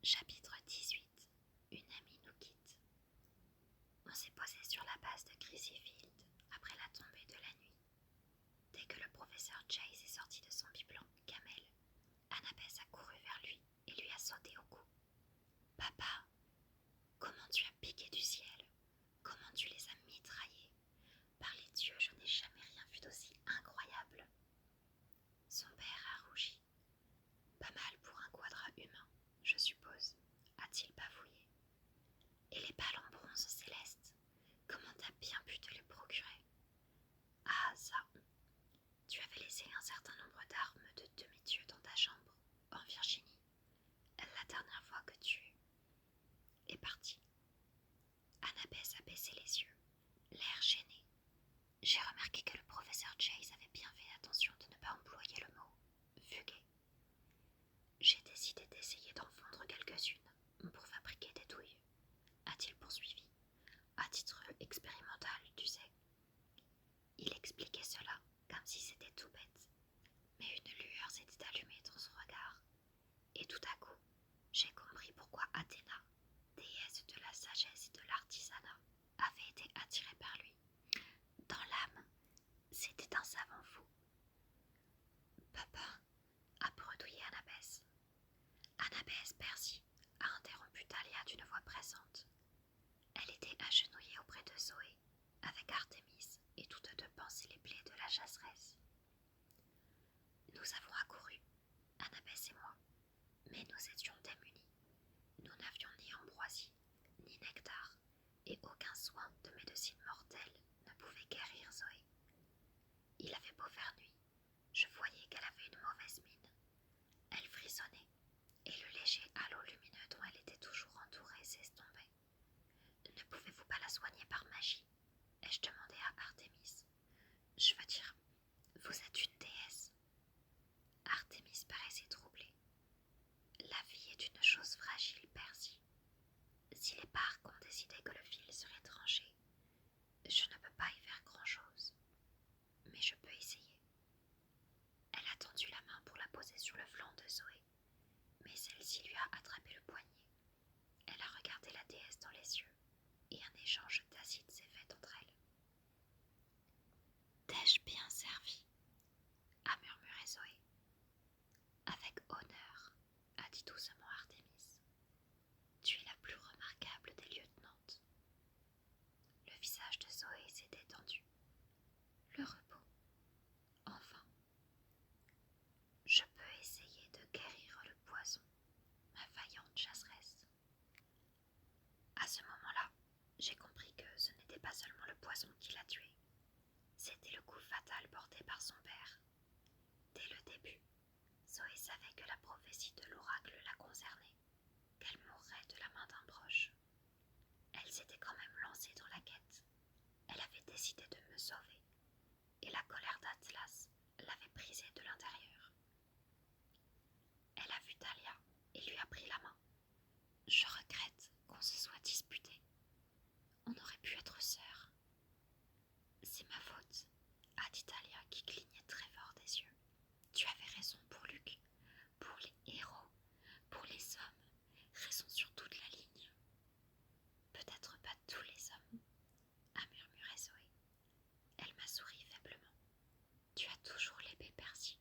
Chapitre 18. Une amie nous quitte. On s'est posé sur la base de Crazyfield après la tombée de la nuit. Dès que le professeur Chase est sorti de son biplan camel, Annabeth a couru vers lui et lui a sauté au cou. « Papa, comment tu as piqué du ciel? Comment tu les as mitraillés? Par les dieux, je n'ai jamais rien vu d'aussi incroyable. » Son père a rougi. « Pas mal pour un quadra humain, je suppose, a-t-il bafouillé. Et les balles en bronze céleste, comment t'as bien pu te les procurer? Ah, ça, tu avais laissé un certain nombre d'armes de demi-dieu dans ta chambre, en Virginie, la dernière fois que tu es parti. » Annabeth a baissé les yeux, l'air gêné. J'ai remarqué que le professeur Chase avait bien fait attention de ne pas employer le mot « fuguer ». J'ai décidé d'essayer d'en fondre quelques-unes pour fabriquer des douilles, a-t-il poursuivi, à titre expérimental, tu sais. Il expliquait cela comme si c'était tout bête, mais une lueur s'était allumée dans son regard, et tout à coup, j'ai compris pourquoi Athéna, déesse de la sagesse et de l'artisanat, avait été attirée par lui. Dans l'âme, c'était un savant fou. Papa, a bredouillé Annabeth. Annabeth Percy, a interrompu Thalia d'une voix pressante. Elle était agenouillée auprès de Zoé, avec Artémis, et toutes deux pansaient les plaies de la chasseresse. Nous avons accouru, Annabeth et moi, mais nous étions démunis. Nous n'avions ni ambroisie, ni nectar, et aucun soin de médecine mortelle ne pouvait guérir Zoé. Il avait beau faire nuit, je voyais qu'elle avait une mauvaise mine. Elle frissonnait, et le léger halo lumineux dont elle était toujours entourée s'estompait. « Ne pouvez-vous pas la soigner par magie ?» ai-je demandé à Artémis. « Je veux dire, vous êtes une déesse. » Artémis paraissait troublée. « La vie est une chose fragile, Percy. Si les parcs ont décidé que le fil serait tranché, je ne peux pas y faire grand-chose. Mais je peux essayer. » Elle a tendu la main pour la poser sur le flanc de Zoé, mais celle-ci lui a attrapé le poignet. Elle a regardé la déesse dans les yeux, et un échange tacite s'est fait entre elles. « T'ai-je bien servi ?» a murmuré Zoé. « Avec honneur, » a dit doucement Artémis. « Tu es la plus remarquable des lieutenantes. » Le visage de Zoé s'est détendu. Le repos. Enfin. « Je peux essayer de guérir le poison, ma vaillante chasseresse. » À ce moment-là, j'ai compris que ce n'était pas seulement le poison qui l'a tué. C'était le coup fatal porté par son père. Dès le début, Zoé savait que la prophétie de l'oracle la concernait, qu'elle mourrait de la main d'un proche. Elle s'était quand même lancée dans la quête. Elle avait décidé de me sauver, et la colère d'Atlas l'avait brisée de l'intérieur. Elle a vu Thalia et lui a pris la main. « Je regrette qu'on se soit disputé. On aurait pu être sœurs. »« C'est ma faute, » a dit Thalia qui clignait très fort des yeux. « Tu avais raison pour Luc, pour les héros, pour les hommes, raison sur toute la ligne. »« Peut-être pas tous les hommes, » a murmuré Zoé. Elle m'a souri faiblement. « Tu as toujours l'épée, Percy. »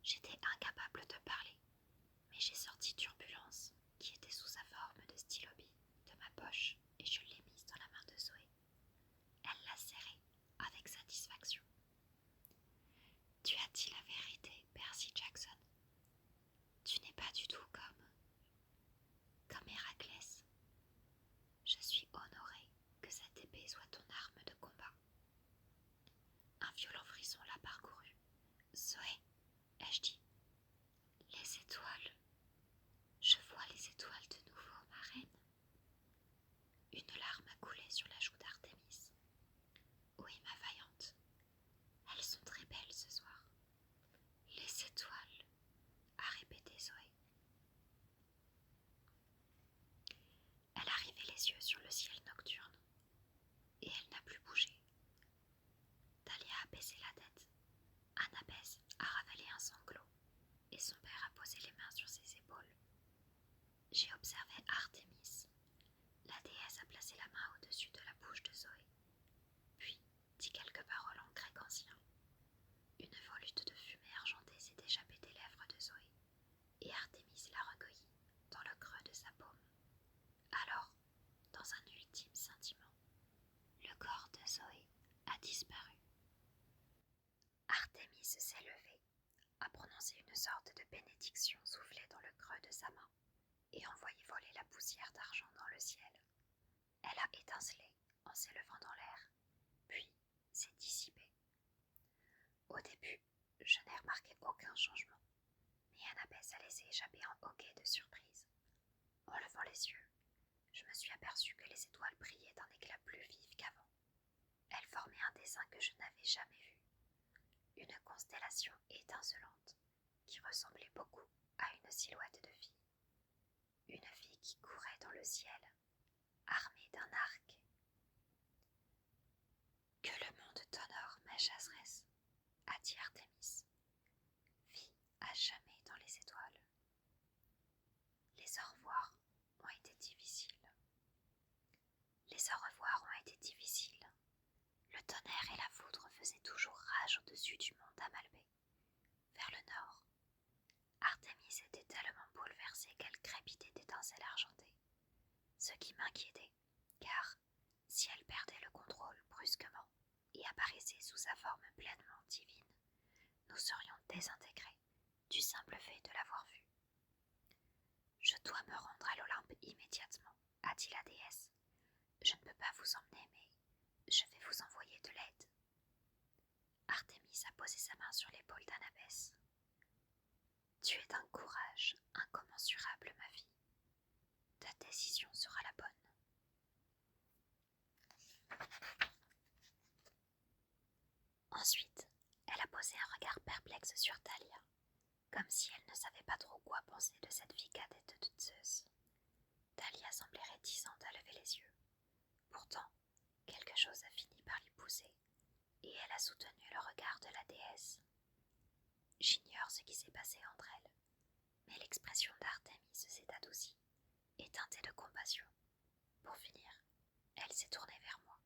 J'étais incapable de parler, mais j'ai sorti Turbulence, qui était sous sa forme de stylobie, de ma poche, et je l'ai mise dans la main de Zoé. Elle l'a serrée avec satisfaction. « Tu as dit la vérité, Percy Jackson. Tu n'es pas du tout comme Héraclès. Je suis honorée que cette épée soit ton arme de combat. » Un violent frisson l'a parcouru. « Zoé, ai-je dit, les étoiles. Je vois les étoiles de nouveau, ma reine. » Une larme a coulé sur la joue d'Artémis. « Oui, ma vaillante. Elles sont très belles ce soir. »« Les étoiles, » a répété Zoé. Elle a rivé les yeux sur le ciel nocturne, et elle n'a plus bougé. Thalia a baissé la tête. Annabeth a ravalé un sanglot, et son père a posé les mains sur ses épaules. J'ai observé Artémis. La déesse a placé la main au-dessus de la bouche de Zoé, puis dit quelques paroles en grec ancien. Une volute de fumée argentée s'est échappée des lèvres de Zoé, et Artémis l'a recueillie dans le creux de sa paume. Alors, dans un ultime scintillement, le corps de Zoé a disparu. Artémis s'est levée, a prononcé une sorte de bénédiction soufflée dans le creux de sa main et envoyé voler la poussière d'argent dans le ciel. Elle a étincelé en s'élevant dans l'air, puis s'est dissipée. Au début, je n'ai remarqué aucun changement, mais Annabeth a laissé échapper un hoquet de surprise. En levant les yeux, je me suis aperçue que les étoiles brillaient d'un éclat plus vif qu'avant. Elles formaient un dessin que je n'avais jamais vu. Une constellation étincelante qui ressemblait beaucoup à une silhouette de fille. Une fille qui courait dans le ciel, armée d'un arc. Que le monde t'honore, ma chasseresse, a dit Artémis. Vis à jamais dans les étoiles. Les au revoir ont été difficiles. Les au revoir ont été difficiles. Le tonnerre et la foudre faisaient toujours rage au-dessus du mont d'Amalbé. Vers le nord, Artémis était tellement bouleversée qu'elle crépitait d'étincelles argentées, ce qui m'inquiétait, car si elle perdait le contrôle brusquement et apparaissait sous sa forme pleinement divine, nous serions désintégrés du simple fait de l'avoir vue. Je dois me rendre à l'Olympe immédiatement, a dit la déesse. Je ne peux pas vous emmener, mais je vais vous envoyer de l'aide. Artémis a posé sa main sur l'épaule d'Annabeth. Tu es d'un courage incommensurable, ma fille. Ta décision sera la bonne. Ensuite, elle a posé un regard perplexe sur Thalia, comme si elle ne savait pas trop quoi penser de cette fille cadette de Zeus. Thalia semblait réticente à lever les yeux. Pourtant, quelque chose a fini par l'y pousser, et elle a soutenu le regard de la déesse. J'ignore ce qui s'est passé entre elles, mais l'expression d'Artémis s'est adoucie et teintée de compassion. Pour finir, elle s'est tournée vers moi.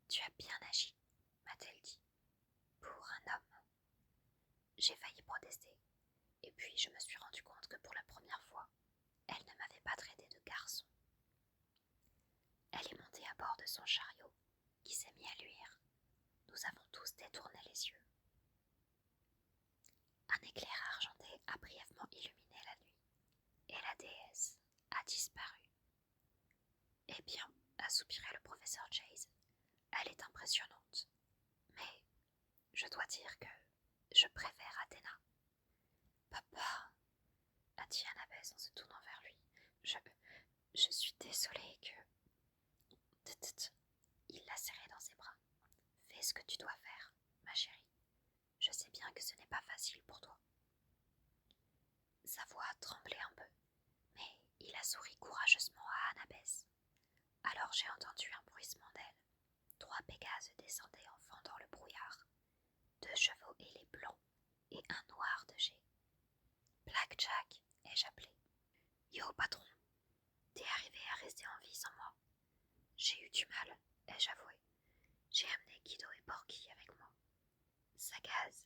Tu as bien agi, m'a-t-elle dit. Pour un homme. J'ai failli protester, et puis je me suis rendu compte que pour la première fois, elle ne m'avait pas traité de garçon. Elle est montée à bord de son chariot, qui s'est mis à luire. Nous avons tous détourné les yeux. Un éclair argenté a brièvement illuminé la nuit, et la déesse a disparu. Eh bien, a soupiré le professeur Chase, elle est impressionnante, mais je dois dire que je préfère Athéna. Papa, a dit Annabeth en se tournant vers lui, je suis désolée que... Il l'a serrée dans ses bras. Fais ce que tu dois faire, ma chérie. Je sais bien que ce n'est pas facile pour toi. Sa voix tremblait un peu, mais il a souri courageusement à Annabeth. Alors j'ai entendu un bruissement d'ailes. 3 Pégases descendaient en fendant le brouillard. 2 chevaux ailés blancs et un noir de jet. Blackjack, ai-je appelé. Yo, patron, t'es arrivé à rester en vie sans moi. J'ai eu du mal, ai-je avoué. J'ai amené Guido et Porky avec moi. Sagaz.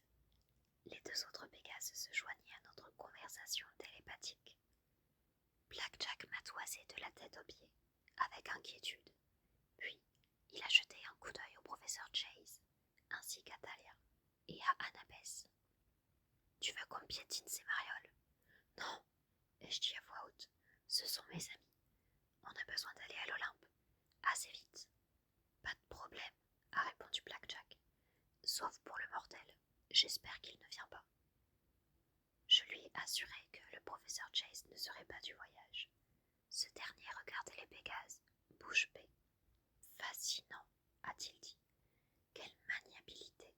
Les 2 autres Pégases se joignaient à notre conversation télépathique. Blackjack m'a toisé de la tête aux pieds, avec inquiétude. Puis, il a jeté un coup d'œil au professeur Chase, ainsi qu'à Thalia et à Annabeth. Tu veux qu'on piétine ces marioles? Non, ai-je dit à voix haute. Ce sont mes amis. On a besoin d'aller à l'Olympe. Assez vite. Pas de problème, a répondu Blackjack. Sauf pour le mortel. J'espère qu'il ne vient pas. Je lui ai assuré que le professeur Chase ne serait pas du voyage. Ce dernier regardait les Pégases, bouche bée. Fascinant, a-t-il dit. Quelle maniabilité.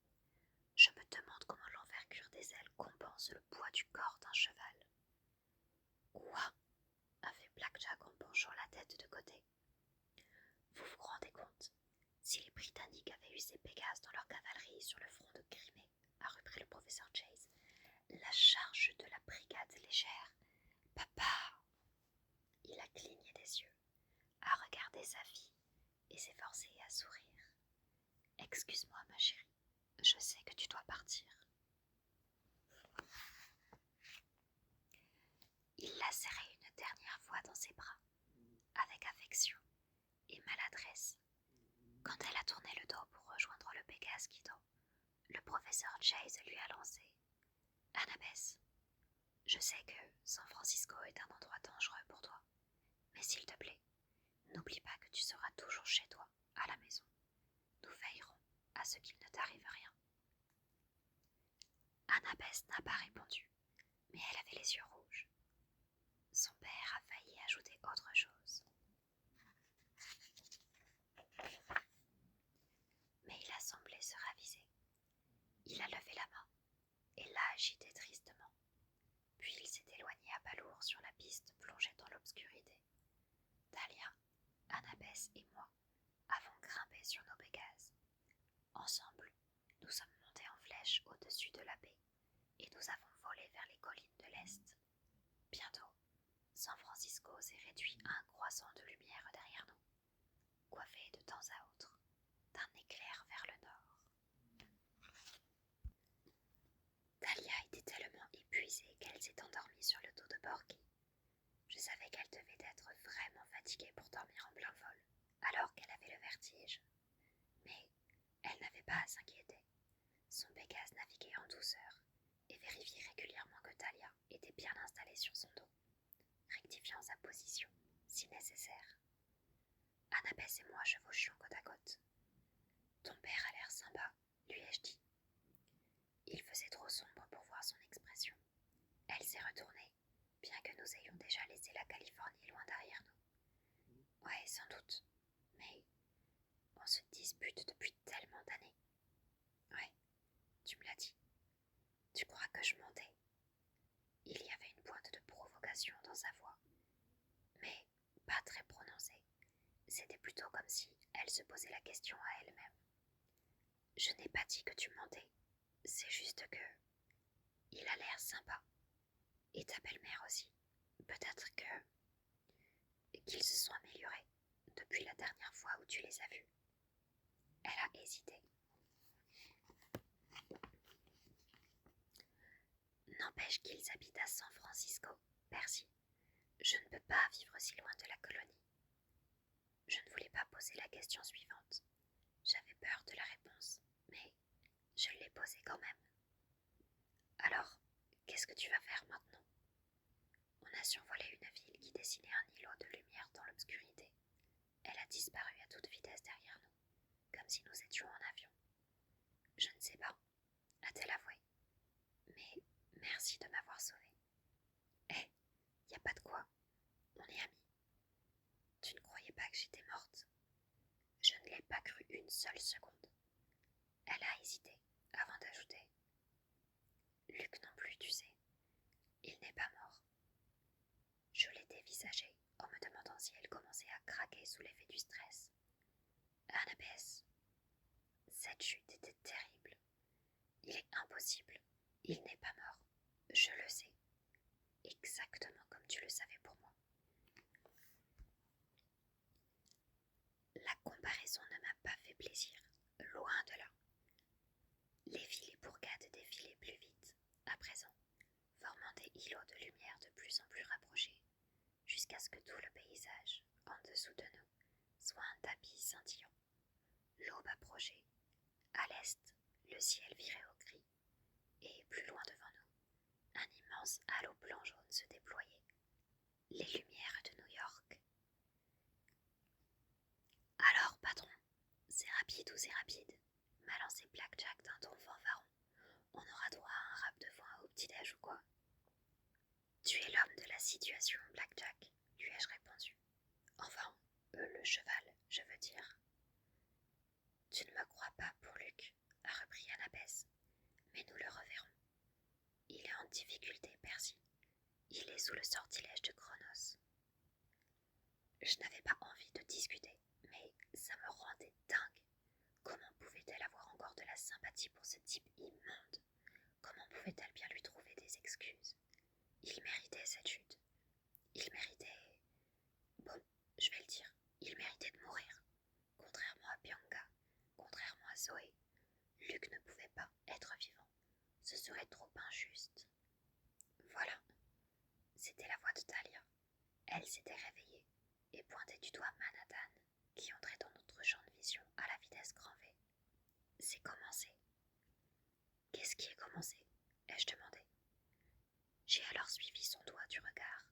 Je me demande comment l'envergure des ailes compense le poids du corps d'un cheval. Quoi? A fait Blackjack en penchant la tête de côté. Vous vous rendez compte? Si les Britanniques avaient eu ces Pégases dans leur cavalerie sur le front de Crimée, a repris le professeur Chase, la charge de la brigade légère. Papa, les yeux, à regarder sa fille et s'efforcer à sourire. « Excuse-moi, ma chérie, je sais que tu dois partir. » Il la serrait une dernière fois dans ses bras, avec affection et maladresse. Quand elle a tourné le dos pour rejoindre le Pégase guidant, le professeur Chase lui a lancé: « Annabeth, je sais que San Francisco est un endroit dangereux pour toi, mais s'il te plaît, n'oublie pas que tu seras toujours chez toi, à la maison. Nous veillerons à ce qu'il ne t'arrive rien. » Annabeth n'a pas répondu, mais elle avait les yeux rouges. Son père a failli ajouter autre chose. Mais il a semblé se raviser. Il a levé la main et l'a agitée tristement. Puis il s'est éloigné à pas lourd sur la piste plongée dans l'obscurité. Dahlia, Annabeth et moi avons grimpé sur nos Pégases. Ensemble, nous sommes montés en flèche au-dessus de la baie et nous avons volé vers les collines de l'Est. Bientôt, San Francisco s'est réduit à un croissant de lumière derrière nous, coiffé de temps à autre d'un éclair vers le nord. Dahlia était tellement épuisée qu'elle s'est endormie sur le dos de Porky. Je savais qu'elle devait être vraiment fatiguée pour dormir en plein vol, alors qu'elle avait le vertige. Mais elle n'avait pas à s'inquiéter. Son Pégase naviguait en douceur et vérifiait régulièrement que Dahlia était bien installée sur son dos, rectifiant sa position si nécessaire. Annabeth et moi chevauchions côte à côte. « Ton père a l'air sympa, lui ai-je dit. » Il faisait trop sombre pour voir son expression. Elle s'est retournée, bien que nous ayons déjà laissé la Californie loin derrière nous. Ouais, sans doute, mais on se dispute depuis tellement d'années. Ouais, tu me l'as dit. Tu crois que je mentais? Il y avait une pointe de provocation dans sa voix, mais pas très prononcée. C'était plutôt comme si elle se posait la question à elle-même. Je n'ai pas dit que tu mentais, c'est juste que il a l'air sympa. Et ta belle-mère aussi. Peut-être qu'ils se sont améliorés depuis la dernière fois où tu les as vus. Elle a hésité. N'empêche qu'ils habitent à San Francisco, Percy. Je ne peux pas vivre si loin de la colonie. Je ne voulais pas poser la question suivante. J'avais peur de la réponse, mais je l'ai posée quand même. Alors, qu'est-ce que tu vas faire maintenant? On a survolé une ville qui dessinait un îlot de lumière dans l'obscurité. Elle a disparu à toute vitesse derrière nous, comme si nous étions en avion. Je ne sais pas, a-t-elle avoué. Mais merci de m'avoir sauvée. Eh, y a pas de quoi, on est amis. Tu ne croyais pas que j'étais morte? Je ne l'ai pas cru une seule seconde. Elle a hésité avant d'ajouter. Luc non plus, tu sais. Il n'est pas mort. Je l'ai dévisagée en me demandant si elle commençait à craquer sous l'effet du stress. Annabeth, cette chute était terrible. Il est impossible. Il n'est pas mort. Je le sais. Exactement comme tu le savais pour moi. La comparaison ne m'a pas fait plaisir. Loin de là. Les villes et bourgades défilaient plus vite, à présent, formant des îlots de lumière de plus en plus rapprochés, jusqu'à ce que tout le paysage, en dessous de nous, soit un tapis scintillant. L'aube approchait. À l'est, le ciel virait au gris, et plus loin devant nous, un immense halo blanc-jaune se déployait. Les lumières de New York. Alors, patron, c'est rapide ou c'est rapide? M'a lancé Black Jack d'un ton fanfaron. On aura droit à un rap de foin au petit-déj ou quoi? Tu es l'homme de la situation, Black Jack, lui ai-je répondu. Enfin, le cheval, je veux dire. Tu ne me crois pas pour Luc, a repris Annabeth, mais nous le reverrons. Il est en difficulté, Percy. Il est sous le sortilège de Chronos. Je n'avais pas envie de discuter, mais ça me rendait dingue. Comment pouvait-elle avoir encore de la sympathie pour ce type immonde? Comment pouvait-elle bien lui trouver des excuses? Il méritait cette chute. Il méritait... Bon, Zoé. Luc ne pouvait pas être vivant. Ce serait trop injuste. Voilà. C'était la voix de Talia. Elle s'était réveillée et pointait du doigt Manhattan, qui entrait dans notre champ de vision à la vitesse grand V. C'est commencé. Qu'est-ce qui est commencé? Ai-je demandé. J'ai alors suivi son doigt du regard.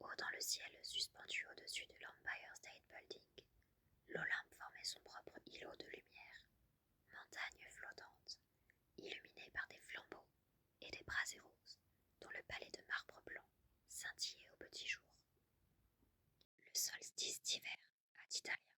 Haut dans le ciel, suspendu au-dessus de l'Empire State Building, l'Olympe formait son propre îlot de lumière, montagne flottante, illuminée par des flambeaux et des brasiers roses, dont le palais de marbre blanc scintillait au petit jour. Le solstice d'hiver, a dit Talia.